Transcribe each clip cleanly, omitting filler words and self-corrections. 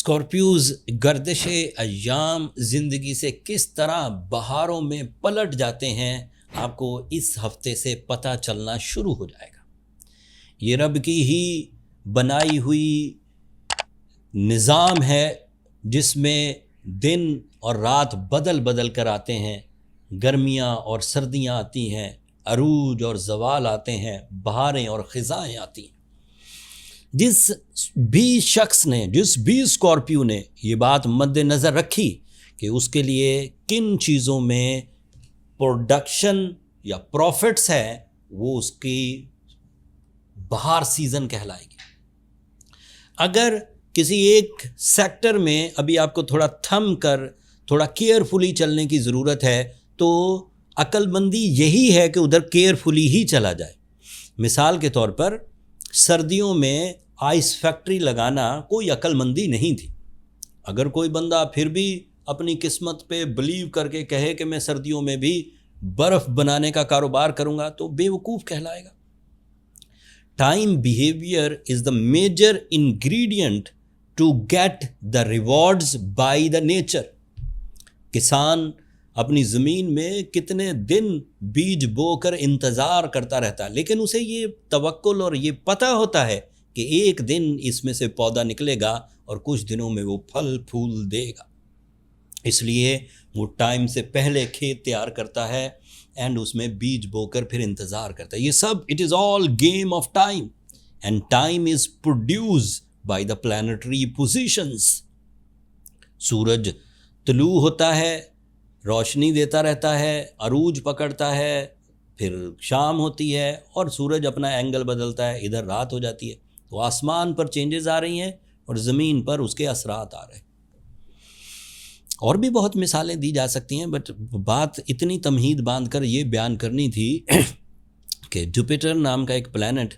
Scorpios गर्दिश अय्याम ज़िंदगी से किस तरह बहारों में पलट जाते हैं, आपको इस हफ्ते से पता चलना शुरू हो जाएगा। ये रब की ही बनाई हुई निज़ाम है जिसमें दिन और रात बदल बदल कर आते हैं, गर्मियाँ और सर्दियाँ आती हैं, अरूज और ज़वाल आते हैं, बहारें और ख़िज़ाएँ आती हैं। जिस भी शख्स ने, जिस भी स्कॉर्पियो ने ये बात मद्देनज़र रखी कि उसके लिए किन चीज़ों में प्रोडक्शन या प्रॉफिट्स है, वो उसकी बहार सीज़न कहलाएगी। अगर किसी एक सेक्टर में अभी आपको थोड़ा थम कर थोड़ा केयरफुली चलने की ज़रूरत है, तो अक्लमंदी यही है कि उधर केयरफुली ही चला जाए। मिसाल के तौर पर सर्दियों में आइस फैक्ट्री लगाना कोई अक्लमंदी नहीं थी। अगर कोई बंदा फिर भी अपनी किस्मत पे बिलीव करके कहे कि मैं सर्दियों में भी बर्फ़ बनाने का कारोबार करूँगा, तो बेवकूफ़ कहलाएगा। Time behaviour is the major ingredient to get the rewards by the nature. किसान अपनी ज़मीन में कितने दिन बीज बोकर इंतज़ार करता रहता है, लेकिन उसे ये तवक्कुल और ये पता होता है कि एक दिन इसमें से पौधा निकलेगा और कुछ दिनों में वो फल फूल देगा। इसलिए वो टाइम से पहले खेत तैयार करता है एंड उसमें बीज बोकर फिर इंतज़ार करता है। ये सब it is all game of time, and time is produced by the planetary positions. सूरज तुलू होता है, रोशनी देता रहता है, अरूज पकड़ता है, फिर शाम होती है और सूरज अपना एंगल बदलता है, इधर रात हो जाती है। तो आसमान पर चेंजेस आ रही हैं और ज़मीन पर उसके असरात आ रहे हैं। और भी बहुत मिसालें दी जा सकती हैं, बट बात इतनी तमहीद बांध कर ये बयान करनी थी कि जुपिटर नाम का एक प्लैनेट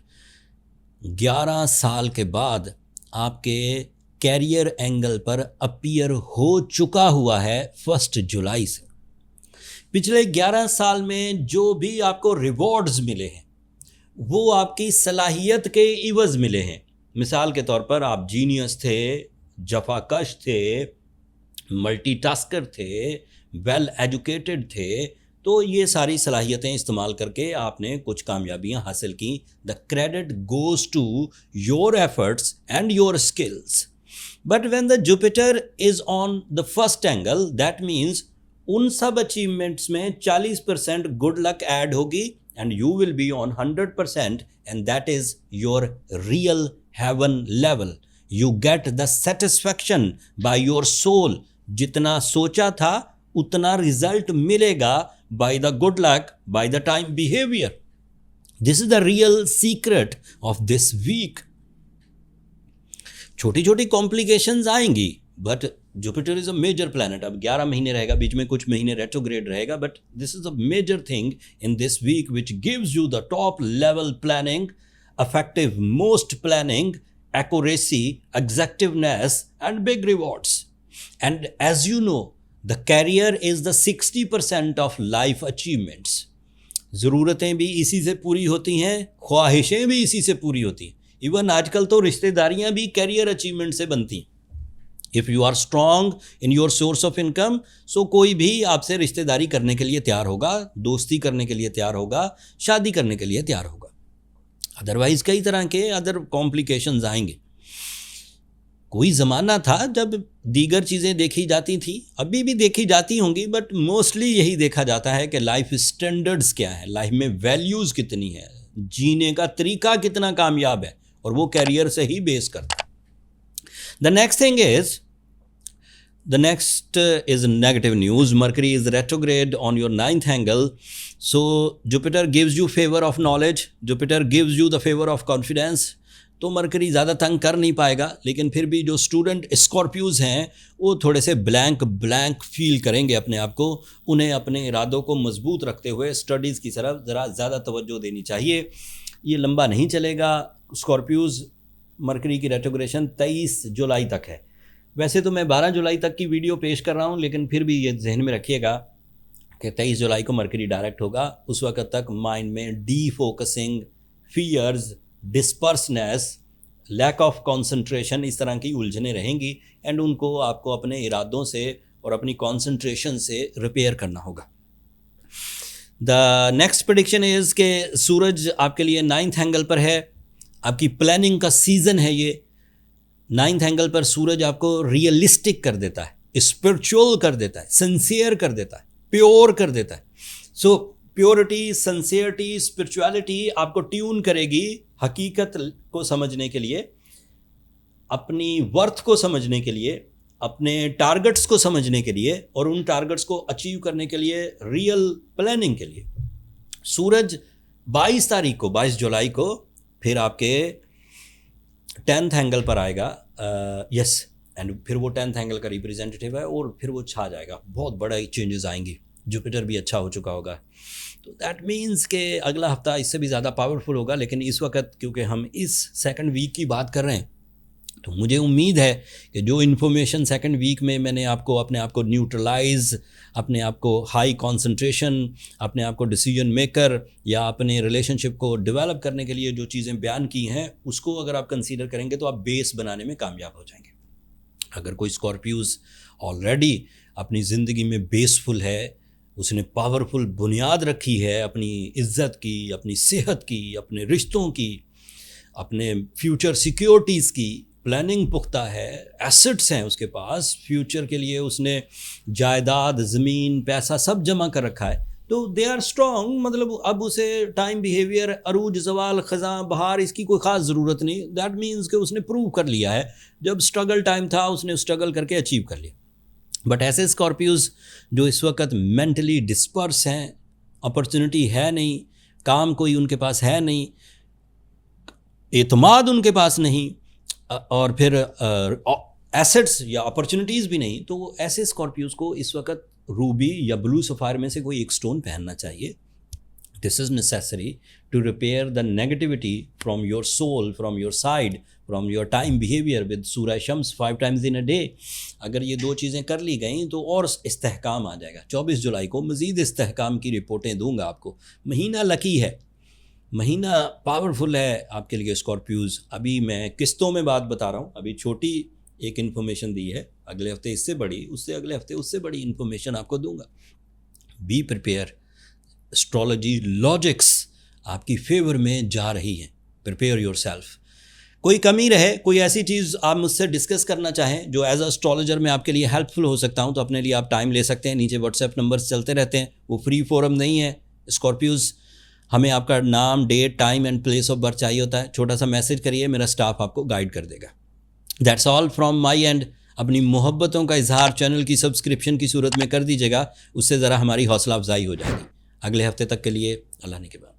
11 साल के बाद आपके कैरियर एंगल पर अपीयर हो चुका हुआ है 1 जुलाई से। पिछले 11 साल में जो भी आपको रिवॉर्ड्स मिले हैं वो आपकी सलाहियत के इवज़ मिले हैं। मिसाल के तौर पर आप जीनियस थे, जफाकश थे, मल्टीटास्कर थे, वेल एजुकेटेड थे, तो ये सारी सलाहियतें इस्तेमाल करके आपने कुछ कामयाबियां हासिल की। The credit goes to your efforts and your skills. But when the Jupiter is on the first angle, that means उन सब अचीवमेंट्स में 40% गुड लक ऐड होगी and you will be on 100%, and that is your real heaven level. You get the satisfaction by your soul. जितना सोचा था उतना result मिलेगा by the good luck, by the time behavior. This is the real secret of this week. छोटी छोटी complications आएंगी, but Jupiter is a major planet. अब 11 महीने रहेगा, बीच में कुछ महीने रेट्रोग्रेड रहेगा, but this is a major thing in this week which gives you the top level planning, effective most planning, accuracy, exactiveness and big rewards. And as you know, the career is the 60% of life achievements. ज़रूरतें भी इसी से पूरी होती हैं, ख्वाहिशें भी इसी से पूरी होती हैं। इवन आजकल तो रिश्तेदारियां भी कैरियर अचीवमेंट से बनती हैं। If you are strong in your source of income, so कोई भी आपसे रिश्तेदारी करने के लिए तैयार होगा, दोस्ती करने के लिए तैयार होगा, शादी करने के लिए तैयार होगा। अदरवाइज़ कई तरह के अदर कॉम्प्लिकेशंस आएंगे। कोई ज़माना था जब दीगर चीज़ें देखी जाती थी, अभी भी देखी जाती होंगी, बट मोस्टली यही देखा जाता है कि लाइफ स्टैंडर्ड्स क्या है, लाइफ में वैल्यूज़ कितनी है, जीने का तरीका कितना कामयाब है, और वो कैरियर से ही बेस करता है। The next is negative news. Mercury is retrograde on your 9th angle. So Jupiter gives you favor of knowledge. Jupiter gives you the favor of confidence. तो मरकरी ज़्यादा तंग कर नहीं पाएगा, लेकिन फिर भी जो स्टूडेंट स्कॉर्पियोज हैं वो थोड़े से ब्लैंक फील करेंगे अपने आप को। उन्हें अपने इरादों को मजबूत रखते हुए स्टडीज़ की तरफ ज़रा ज़्यादा तवज्जो देनी चाहिए। ये लंबा नहीं चलेगा। स्कॉर्पियोज मरकरी की रेट्रोग्रेशन 23 जुलाई तक है। वैसे तो मैं 12 जुलाई तक की वीडियो पेश कर रहा हूँ, लेकिन फिर भी ये जहन में रखिएगा कि 23 जुलाई को मरकरी डायरेक्ट होगा। उस वक्त तक माइंड में defocusing, fears, dispersedness, lack of concentration, इस तरह की उलझने रहेंगी एंड उनको आपको अपने इरादों से और अपनी कंसंट्रेशन से रिपेयर करना होगा। द नेक्स्ट प्रेडिक्शन इज़ के सूरज आपके लिए 9th एंगल पर है, आपकी प्लानिंग का सीज़न है ये। 9th एंगल पर सूरज आपको रियलिस्टिक कर देता है, स्पिरिचुअल कर देता है, सिंसियर कर देता है, प्योर कर देता है। सो प्योरिटी, सिंसियरिटी, स्पिरिचुअलिटी आपको ट्यून करेगी हकीकत को समझने के लिए, अपनी वर्थ को समझने के लिए, अपने टारगेट्स को समझने के लिए और उन टारगेट्स को अचीव करने के लिए, रियल प्लानिंग के लिए। सूरज 22 तारीख को, 22 जुलाई को फिर आपके 10th एंगल पर आएगा। यस, एंड फिर वो 10th एंगल का रिप्रेजेंटेटिव है और फिर वो छा जाएगा, बहुत बड़ा चेंजेस आएंगी। जुपिटर भी अच्छा हो चुका होगा, तो दैट मीन्स के अगला हफ्ता इससे भी ज़्यादा पावरफुल होगा। लेकिन इस वक्त क्योंकि हम इस सेकंड वीक की बात कर रहे हैं, तो मुझे उम्मीद है कि जो इन्फॉर्मेशन सेकंड वीक में मैंने आपको अपने आप को न्यूट्रलाइज, अपने आप को हाई कंसंट्रेशन, अपने आप को डिसीजन मेकर या अपने रिलेशनशिप को डेवलप करने के लिए जो चीज़ें बयान की हैं, उसको अगर आप कंसीडर करेंगे तो आप बेस बनाने में कामयाब हो जाएंगे। अगर कोई स्कॉर्पियोज ऑलरेडी अपनी ज़िंदगी में बेसफुल है, उसने पावरफुल बुनियाद रखी है अपनी इज़्ज़त की, अपनी सेहत की, अपने रिश्तों की, अपने फ्यूचर सिक्योरिटीज़ की प्लानिंग पुख्ता है, एसेट्स हैं उसके पास फ्यूचर के लिए, उसने जायदाद, ज़मीन, पैसा सब जमा कर रखा है, तो दे आर स्ट्रॉन्ग। मतलब अब उसे टाइम, बिहेवियर, अरूज, जवाल, ख़ज़ां, बहार, इसकी कोई ख़ास ज़रूरत नहीं। दैट मीन्स कि उसने प्रूव कर लिया है, जब स्ट्रगल टाइम था उसने स्ट्रगल करके अचीव कर लिया। बट ऐसे स्कॉर्पियोज जो इस वक्त मेंटली डिस्पर्स हैं, अपॉर्चुनिटी है नहीं, काम कोई उनके पास है नहीं, एतमाद उनके पास नहीं, और फिर एसेट्स या अपॉर्चुनिटीज़ भी नहीं, तो ऐसे स्कॉर्पियोज को इस वक्त रूबी या ब्लू सफ़ायर में से कोई एक स्टोन पहनना चाहिए। This is necessary to repair the negativity from your soul, from your side, from your time behaviour with सूरज शम्स 5 times इन अ डे। अगर ये दो चीज़ें कर ली गई तो और इस्तेहकाम आ जाएगा। 24 जुलाई को मज़ीद इस्तेहकाम की रिपोर्टें दूंगा आपको। महीना लकी है, महीना पावरफुल है आपके लिए स्कॉर्पियोज। अभी मैं किस्तों में बात बता रहा हूँ, अभी छोटी एक इन्फॉर्मेशन दी है, अगले हफ्ते इससे बड़ी, उससे अगले हफ्ते उससे बड़ी इन्फॉर्मेशन आपको दूंगा। बी प्रिपेयर, एस्ट्रोलॉजी लॉजिक्स आपकी फेवर में जा रही हैं, प्रिपेयर योरसेल्फ। कोई कमी रहे, कोई ऐसी चीज़ आप मुझसे डिस्कस करना चाहें जो एज अ एस्ट्रोलॉजर मैं आपके लिए हेल्पफुल हो सकता हूं, तो अपने लिए आप टाइम ले सकते हैं। नीचे व्हाट्सएप नंबर्स चलते रहते हैं, वो फ्री फोरम नहीं है। स्कॉर्पियोज, हमें आपका नाम, date, time and place of birth चाहिए होता है। छोटा सा मैसेज करिए, मेरा स्टाफ आपको गाइड कर देगा। That's all from my and. अपनी मोहब्बतों का इजहार चैनल की सब्सक्रिप्शन की सूरत में कर दीजिएगा, उससे ज़रा हमारी हौसला अफजाई हो जाएगी। अगले हफ्ते तक के लिए अल्लाह ने के बाद।